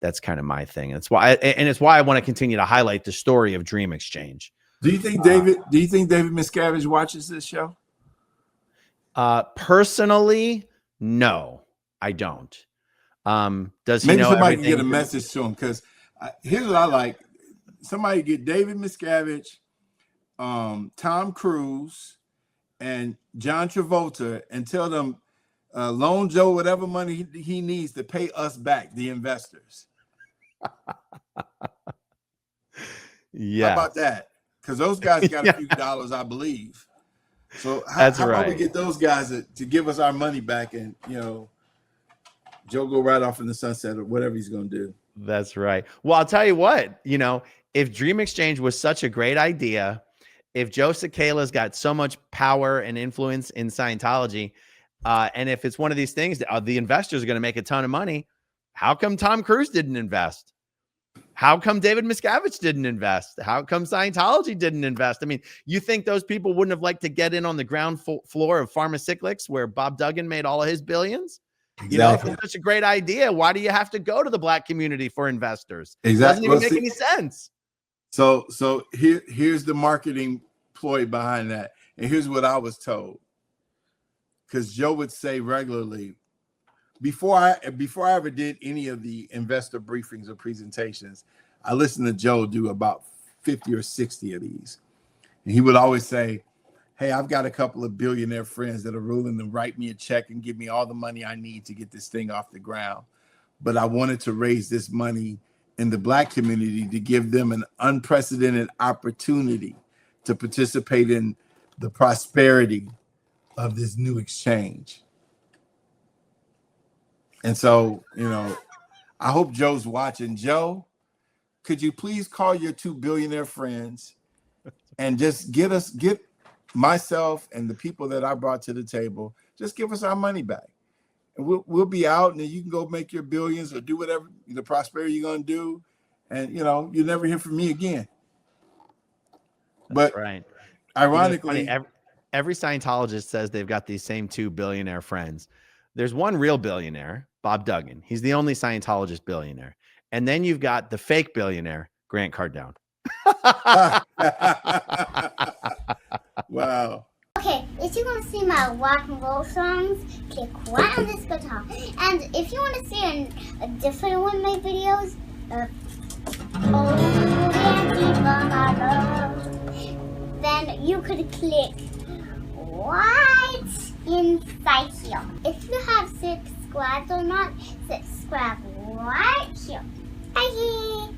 That's kind of my thing. That's why, and it's why I want to continue to highlight the story of Dream Exchange. Do you think David Miscavige watches this show? Personally, no, I don't. Does he Maybe know somebody can everything? get a message to him, because here's what I like. Somebody get David Miscavige, Tom Cruise, and John Travolta, and tell them loan Joe whatever money he needs to pay us back, the investors. Yeah. How about that? Because those guys got a few dollars, I believe. So how about we get those guys to give us our money back, and Joe go right off in the sunset or whatever he's going to do. That's right. Well, I'll tell you what, if Dream Exchange was such a great idea, if Joe Cicala's got so much power and influence in Scientology, and if it's one of these things that the investors are going to make a ton of money, how come Tom Cruise didn't invest? How come David Miscavige didn't invest? How come Scientology didn't invest? I mean, you think those people wouldn't have liked to get in on the ground floor of Pharmacyclics, where Bob Duggan made all of his billions? Exactly. If it's such a great idea, why do you have to go to the black community for investors? Exactly. It doesn't even make any sense. So here's the marketing ploy behind that. And here's what I was told. Because Joe would say regularly, before I ever did any of the investor briefings or presentations, I listened to Joe do about 50 or 60 of these. And he would always say, hey, I've got a couple of billionaire friends that are willing to write me a check and give me all the money I need to get this thing off the ground. But I wanted to raise this money in the black community to give them an unprecedented opportunity to participate in the prosperity of this new exchange. And so, I hope Joe's watching. Joe, could you please call your 2 billionaire friends and just get myself and the people that I brought to the table, just give us our money back. And we'll be out, and then you can go make your billions or do whatever the prosperity you're going to do. And, you'll never hear from me again. That's right. Ironically, every Scientologist says they've got these same 2 billionaire friends. There's one real billionaire, Bob Duggan. He's the only Scientologist billionaire. And then you've got the fake billionaire, Grant Cardone. Wow. Okay, if you want to see my rock and roll songs, click right on this guitar. And if you want to see a different one of my videos, then you could click right inside here. If you have subscribed or not, subscribe right here.